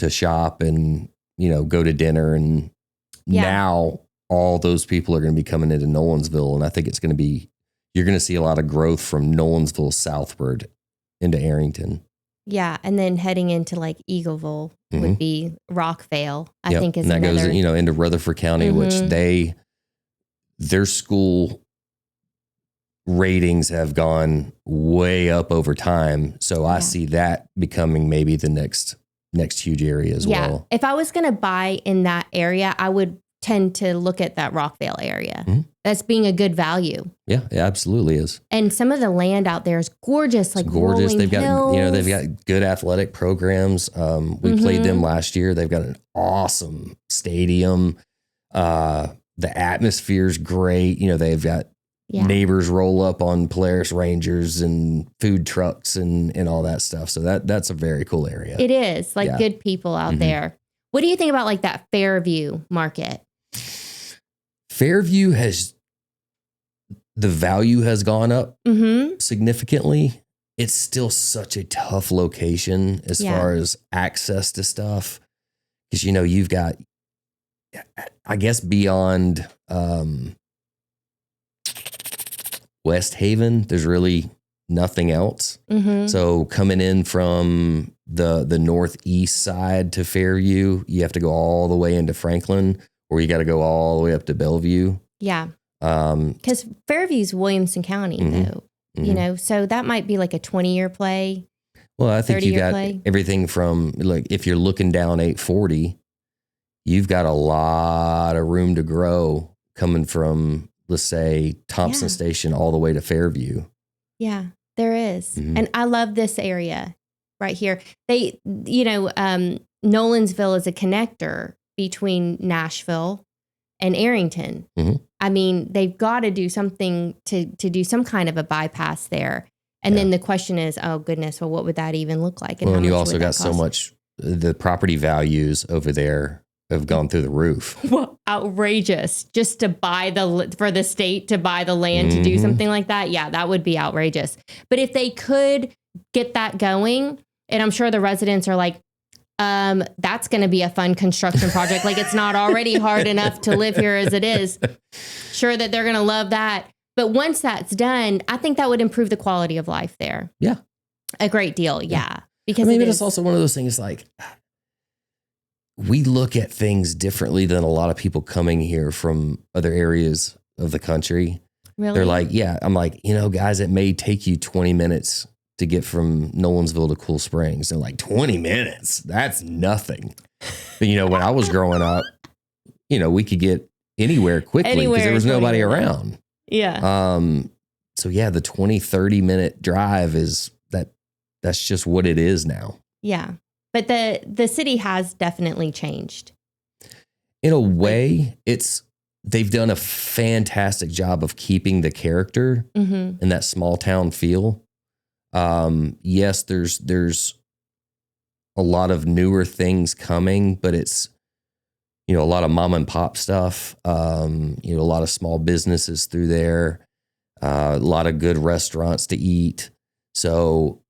shop and go to dinner, and now all those people are going to be coming into Nolensville, and I think you're going to see a lot of growth from Nolensville southward into Arrington. Yeah, and then heading into like Eagleville would be Rockvale. I think is and that goes into Rutherford County, which their school ratings have gone way up over time. So I see that becoming maybe the next huge area as well. If I was going to buy in that area, I would tend to look at that Rockvale area. That's being a good value. Yeah, it absolutely is. And some of the land out there is gorgeous, like gorgeous. They've got they've got good athletic programs. We played them last year. They've got an awesome stadium. The atmosphere's great. You know, they've got neighbors roll up on Polaris Rangers and food trucks and all that stuff. So that's a very cool area. It is good people out there. What do you think about like that Fairview market? Fairview the value has gone up significantly. It's still such a tough location as far as access to stuff. Because, you know, you've got, I guess, beyond West Haven, there's really nothing else. So coming in from the northeast side to Fairview, you have to go all the way into Franklin, or you got to go all the way up to Bellevue. Yeah. Because Fairview's Williamson County, though. You know, so that might be like a 20-year play. Well, I think you got everything from, like, if you're looking down 840, you've got a lot of room to grow coming from, let's say, Thompson Station all the way to Fairview. Yeah, there is. And I love this area right here. They, you know, Nolensville is a connector between Nashville and Arrington. I mean, they've got to do something to do some kind of a bypass there. And then the question is, oh goodness, well, what would that even look like? And, and you also got so much, the property values over there have gone through the roof. Well, outrageous. Just to buy for the state to buy the land to do something like that. Yeah, that would be outrageous. But if they could get that going, and I'm sure the residents are like, that's going to be a fun construction project. Like, it's not already hard enough to live here as it is. Sure that they're going to love that. But once that's done, I think that would improve the quality of life there. Yeah. A great deal. Yeah. Because it's also one of those things like, we look at things differently than a lot of people coming here from other areas of the country. Really? They're like, I'm like, you know, guys, it may take you 20 minutes to get from Nolensville to Cool Springs. They're like, 20 minutes? That's nothing. But, you know, when I was growing up, you know, we could get anywhere quickly because there was nobody around. Yeah. So yeah, the 20, 30 minute drive that's just what it is now. Yeah. But the city has definitely changed. In a way, they've done a fantastic job of keeping the character and that small town feel. Yes, there's a lot of newer things coming, but it's, you know, a lot of mom and pop stuff, you know, a lot of small businesses through there, a lot of good restaurants to eat. So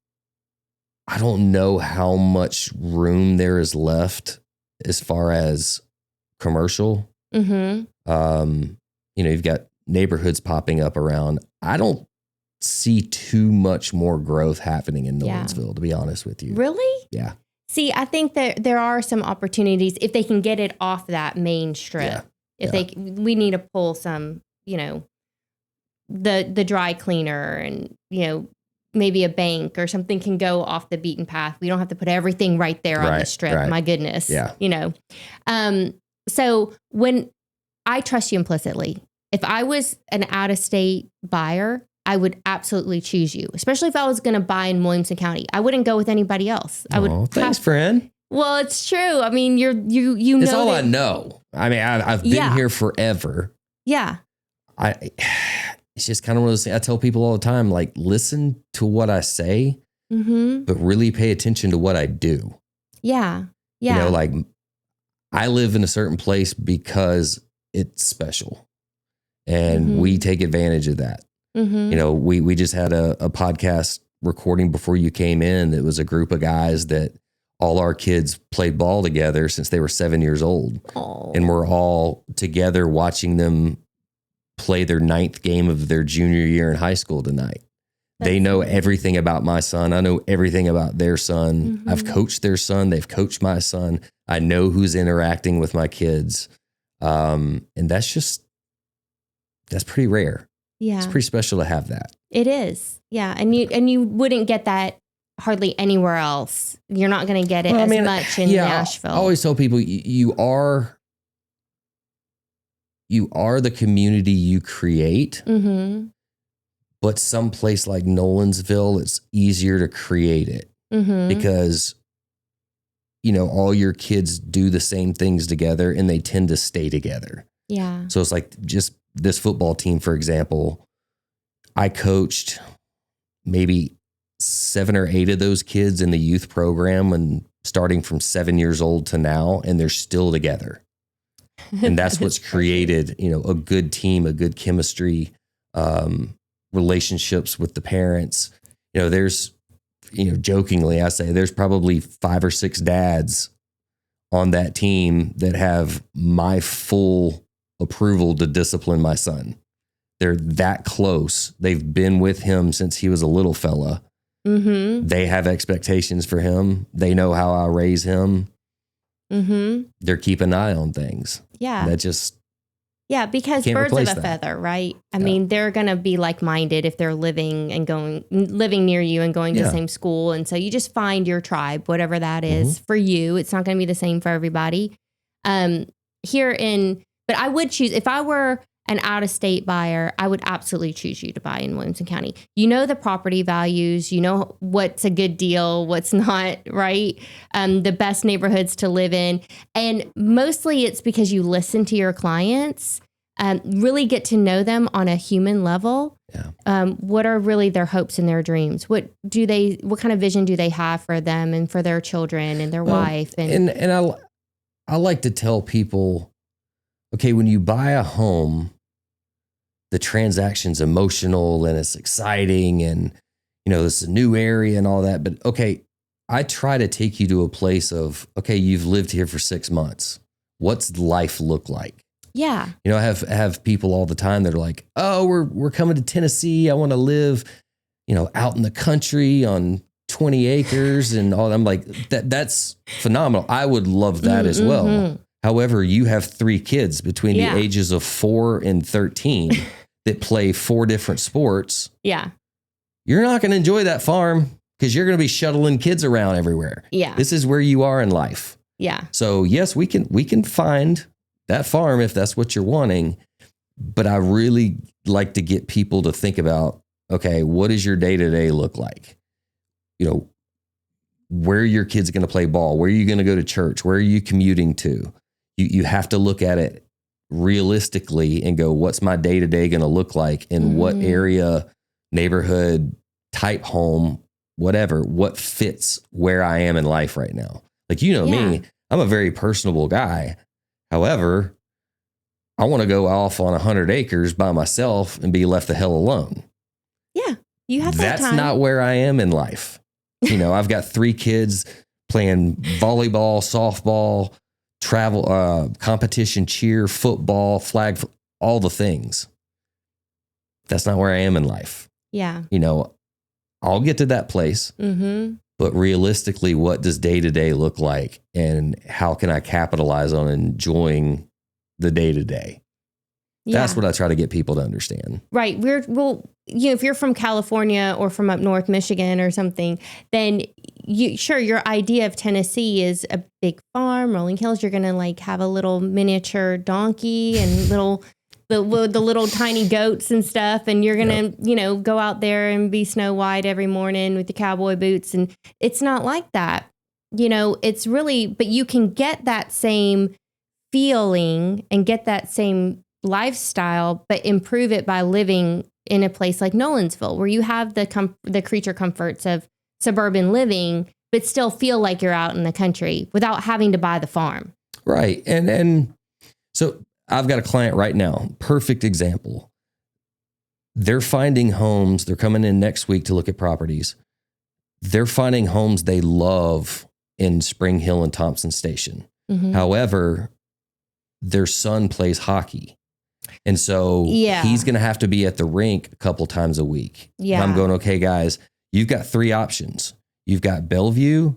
I don't know how much room there is left as far as commercial. You know, you've got neighborhoods popping up around. I don't see too much more growth happening in Nolensville, to be honest with you. Really? Yeah. See, I think that there are some opportunities if they can get it off that main strip. We need to pull some, you know, the dry cleaner and, you know, maybe a bank or something can go off the beaten path. We don't have to put everything right there on the strip. Right. My goodness. Yeah. You know, so when I trust you implicitly, if I was an out-of-state buyer, I would absolutely choose you, especially if I was going to buy in Williamson County. I wouldn't go with anybody else. I would. Thanks, friend. Well, it's true. I mean, you know. It's all I know. I mean, I've been here forever. Yeah. It's just kind of one of those things I tell people all the time, like, listen to what I say, but really pay attention to what I do. Yeah. Yeah. You know, like, I live in a certain place because it's special and we take advantage of that. You know, we just had a podcast recording before you came in. That was a group of guys that all our kids played ball together since they were 7 years old. Aww. And we're all together watching them play their 9th game of their junior year in high school tonight. They know everything about my son. I know everything about their son. I've coached their son. They've coached my son. I know who's interacting with my kids. And that's pretty rare. Yeah. It's pretty special to have that. It is. Yeah. And you wouldn't get that hardly anywhere else. You're not going to get it much in Nashville. I always tell people you are the community you create. But someplace like Nolensville, it's easier to create it because all your kids do the same things together and they tend to stay together. Yeah. So it's like just this football team, for example, I coached maybe 7 or 8 of those kids in the youth program and starting from 7 years old to now, and they're still together. And that's what's created, a good team, a good chemistry, relationships with the parents. There's, jokingly, I say there's probably 5 or 6 dads on that team that have my full approval to discipline my son. They're that close. They've been with him since he was a little fella. Mm-hmm. They have expectations for him. They know how I raise him. Mm-hmm. They're keeping an eye on things. Yeah. That just... Yeah, because birds of a feather, right? I mean, they're going to be like-minded if they're living near you and going to the same school. And so you just find your tribe, whatever that is for you. It's not going to be the same for everybody. But I would choose, if I were an out-of-state buyer, I would absolutely choose you to buy in Williamson County. You know the property values, you know what's a good deal, what's not, right? The best neighborhoods to live in. And mostly it's because you listen to your clients, really get to know them on a human level. Yeah. What are really their hopes and their dreams? What kind of vision do they have for them and for their children and their wife? And I like to tell people, okay, when you buy a home, the transaction's emotional and it's exciting and, it's a new area and all that. But okay, I try to take you to a place of, okay, you've lived here for 6 months. What's life look like? Yeah. I have people all the time that are like, oh, we're coming to Tennessee. I want to live, out in the country on 20 acres and all. I'm like, that's phenomenal. I would love that as well. Mm-hmm. However, you have 3 kids between the ages of 4 and 13 that play 4 different sports. Yeah. You're not going to enjoy that farm because you're going to be shuttling kids around everywhere. Yeah. This is where you are in life. Yeah. So yes, we can find that farm if that's what you're wanting. But I really like to get people to think about, okay, what does your day-to-day look like? Where are your kids going to play ball? Where are you going to go to church? Where are you commuting to? You have to look at it realistically and go, what's my day-to-day going to look like in what area, neighborhood, type home, whatever, what fits where I am in life right now. Like, me, I'm a very personable guy. However, I want to go off on 100 acres by myself and be left the hell alone. Yeah, you have that time. That's not where I am in life. I've got 3 kids playing volleyball, softball, travel, competition, cheer, football, flag, all the things. That's not where I am in life. Yeah. I'll get to that place, but realistically, what does day-to-day look like and how can I capitalize on enjoying the day-to-day? Yeah. That's what I try to get people to understand. Right. If you're from California or from up north Michigan or something, then your idea of Tennessee is a big farm, rolling hills. You're going to have a little miniature donkey and the little tiny goats and stuff. And you're going to, go out there and be Snow White every morning with the cowboy boots. And it's not like that. It's really, but you can get that same feeling and get that same lifestyle, but improve it by living in a place like Nolensville, where you have the creature comforts of suburban living, but still feel like you're out in the country without having to buy the farm. Right. And so I've got a client right now, perfect example. They're finding homes. They're coming in next week to look at properties. They're finding homes they love in Spring Hill and Thompson Station. Mm-hmm. However, their son plays hockey. And so he's going to have to be at the rink a couple times a week. Yeah. And I'm going, okay, guys, you've got 3 options. You've got Bellevue,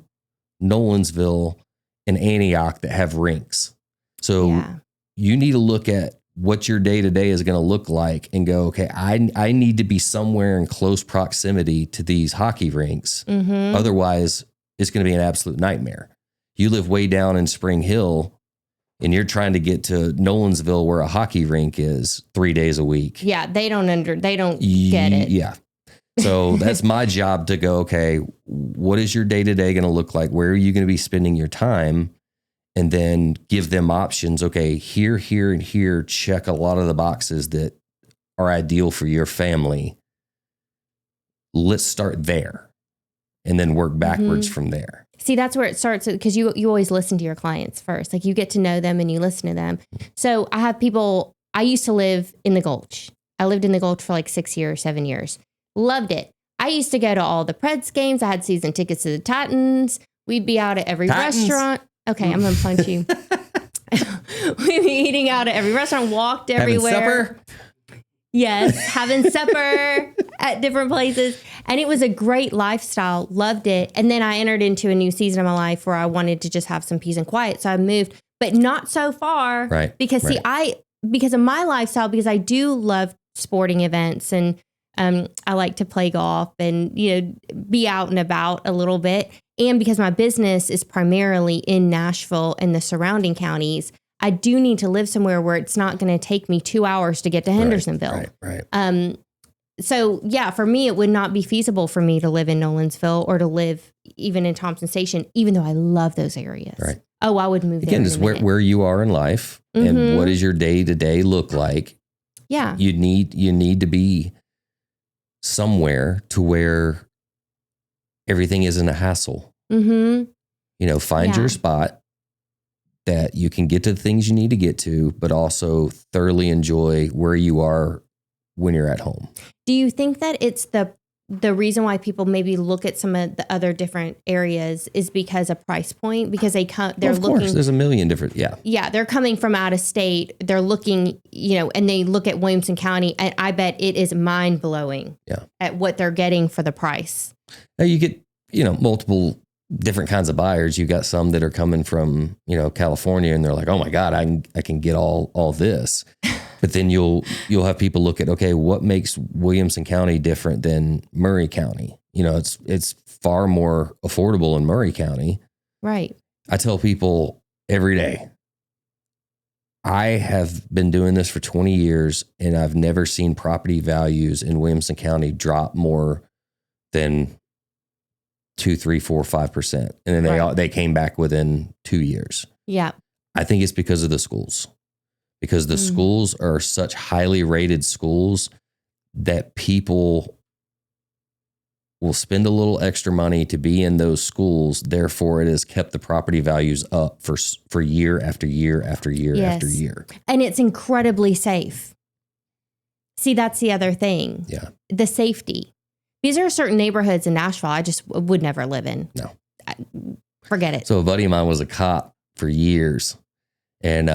Nolensville, and Antioch that have rinks. So you need to look at what your day-to-day is going to look like and go, okay, I need to be somewhere in close proximity to these hockey rinks. Mm-hmm. Otherwise, it's going to be an absolute nightmare. You live way down in Spring Hill, and you're trying to get to Nolensville where a hockey rink is 3 days a week. Yeah, they don't get it. Yeah. So that's my job to go, okay, what is your day-to-day going to look like? Where are you going to be spending your time? And then give them options. Okay, here, and here, check a lot of the boxes that are ideal for your family. Let's start there and then work backwards from there. See, that's where it starts, because you always listen to your clients first. Like, you get to know them and you listen to them. So I have people, I used to live in the Gulch. I lived in the Gulch for like 7 years. Loved it. I used to go to all the Preds games. I had season tickets to the Titans. We'd be out at every restaurant. Okay, I'm going to punch you. We'd be eating out at every restaurant, walked everywhere. Having supper? Yes, having supper at different places. And it was a great lifestyle. Loved it. And then I entered into a new season of my life where I wanted to just have some peace and quiet. So I moved, but not so far. Right. Because because of my lifestyle, because I do love sporting events, and I like to play golf and, be out and about a little bit. And because my business is primarily in Nashville and the surrounding counties, I do need to live somewhere where it's not going to take me 2 hours to get to Hendersonville. Right. So yeah, for me, it would not be feasible for me to live in Nolensville or to live even in Thompson Station, even though I love those areas. Right. Oh, I would move there. Again, it's where you are in life and what does your day to day look like. Yeah. You need to be somewhere to where everything isn't a hassle. Find your spot that you can get to the things you need to get to, but also thoroughly enjoy where you are when you're at home. Do you think that it's the reason why people maybe look at some of the other different areas is because of price point? Because they're of course, there's a million different, Yeah, they're coming from out of state. They're looking, and they look at Williamson County, and I bet it is mind blowing at what they're getting for the price. Now you get, multiple different kinds of buyers. You got some that are coming from, California, and they're like, oh my God, I can get all this. But then you'll have people look at, okay, what makes Williamson County different than Murray County? It's far more affordable in Murray County. Right. I tell people every day, I have been doing this for 20 years, and I've never seen property values in Williamson County drop more than 2, 3, 4, 5%. And then they came back within 2 years. Yeah. I think it's because of the schools. Because the schools are such highly rated schools that people will spend a little extra money to be in those schools. Therefore, it has kept the property values up for year after year after year after year. And it's incredibly safe. See, that's the other thing. Yeah. The safety. Because there are certain neighborhoods in Nashville I just would never live in. No. Forget it. So a buddy of mine was a cop for years. And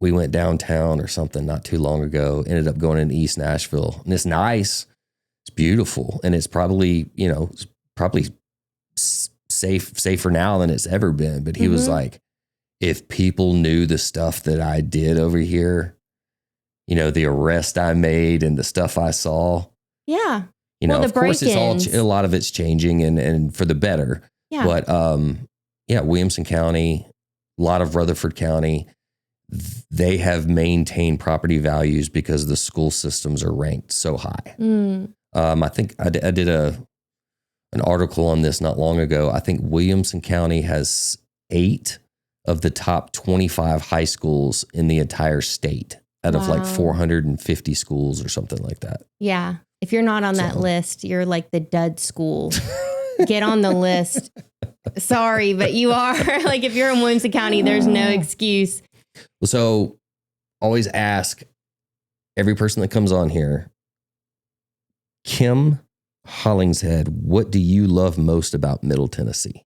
we went downtown or something not too long ago, ended up going in East Nashville. And it's nice. It's beautiful. And it's probably, safer now than it's ever been. But he was like, if people knew the stuff that I did over here, the arrest I made and the stuff I saw. Yeah. Of course, it's a lot of it's changing and for the better. Yeah. But Williamson County, a lot of Rutherford County, they have maintained property values because the school systems are ranked so high. I think I did an article on this not long ago. I think Williamson County has 8 of the top 25 high schools in the entire state out of like 450 schools or something like that. Yeah. If you're not on that list, you're like the dud school. Get on the list. Sorry, but you are. Like, if you're in Williamson County, there's no excuse. So always ask every person that comes on here, Kim Hollingshead, what do you love most about Middle Tennessee?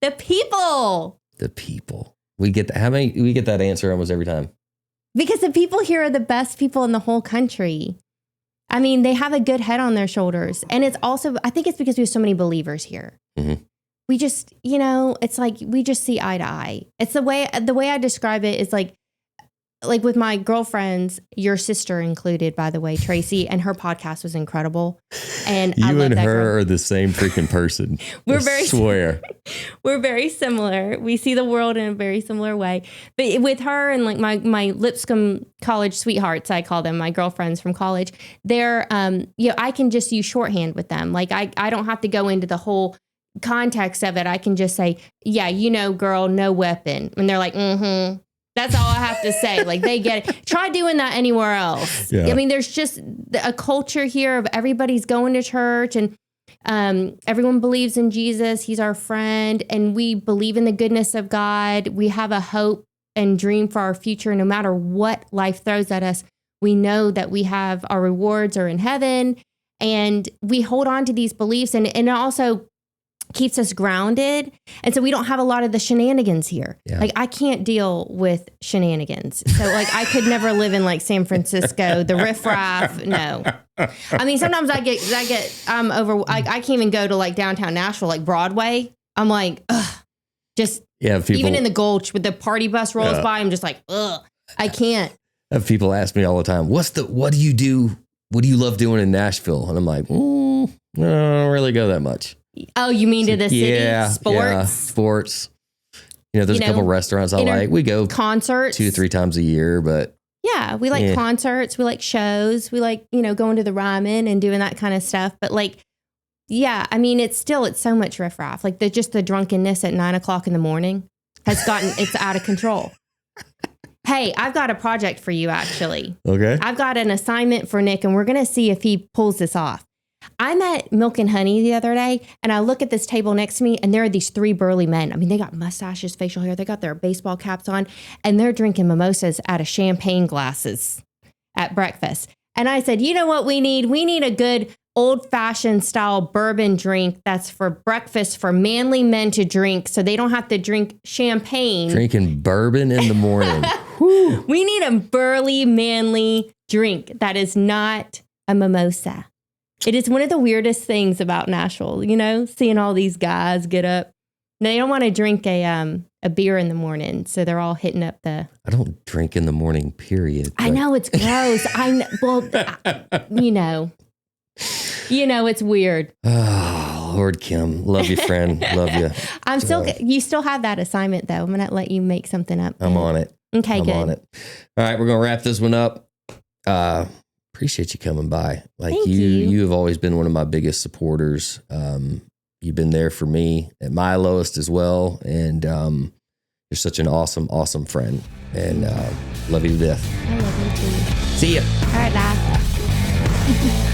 The people. The people. We get we get that answer almost every time. Because the people here are the best people in the whole country. I mean, they have a good head on their shoulders. And it's also, I think it's because we have so many believers here. We just, it's like we just see eye to eye. It's the way I describe it is like like with my girlfriends, your sister included, by the way, Tracy, and her podcast was incredible. And I You love and that her girl. are the same freaking person. I swear. We're very similar. We see the world in a very similar way. But with her and like my Lipscomb college sweethearts, I call them, my girlfriends from college, they're, I can just use shorthand with them. Like I don't have to go into the whole context of it. I can just say, yeah, girl, no weapon. And they're like, mm-hmm. That's all I have to say. Like they get it. Try doing that anywhere else. Yeah. I mean, there's just a culture here of everybody's going to church and everyone believes in Jesus. He's our friend. And we believe in the goodness of God. We have a hope and dream for our future. No matter what life throws at us, we know that we have our rewards are in heaven. And we hold on to these beliefs. And it also keeps us grounded. And so we don't have a lot of the shenanigans here. Yeah. Like I can't deal with shenanigans. So like I could never live in like San Francisco, the riffraff. No. I mean, sometimes I can't even go to like downtown Nashville, like Broadway. I'm like, ugh, just even in the Gulch with the party bus rolls by, I'm just like, ugh, I can't. I have people ask me all the time, what do you do? What do you love doing in Nashville? And I'm like, no, I don't really go that much. Oh, you mean to the city? Yeah, sports? Yeah, sports. There's a couple restaurants I like. We go concerts 2-3 times a year, but yeah, we like concerts. We like shows. We like, going to the Ryman and doing that kind of stuff. But like, yeah, I mean, it's so much riffraff. Like the drunkenness at 9:00 in the morning has it's out of control. Hey, I've got a project for you, actually. Okay. I've got an assignment for Nick, and we're going to see if he pulls this off. I'm at Milk and Honey the other day, and I look at this table next to me, and there are these 3 burly men. I mean, they got mustaches, facial hair. They got their baseball caps on, and they're drinking mimosas out of champagne glasses at breakfast. And I said, you know what we need? We need a good old-fashioned style bourbon drink that's for breakfast for manly men to drink so they don't have to drink champagne. Drinking bourbon in the morning. We need a burly, manly drink that is not a mimosa. It is one of the weirdest things about Nashville, seeing all these guys get up. They don't want to drink a beer in the morning, so they're all hitting up the... I don't drink in the morning, period. I know, it's gross. It's weird. Oh, Lord, Kim. Love you, friend. Love you. You still have that assignment, though. I'm going to let you make something up. I'm on it. Okay, good. I'm on it. All right, we're going to wrap this one up. Appreciate you coming by. Like you have always been one of my biggest supporters. You've been there for me at my lowest as well. And you're such an awesome, awesome friend. And love you to death. I love you too. See ya. All right, bye.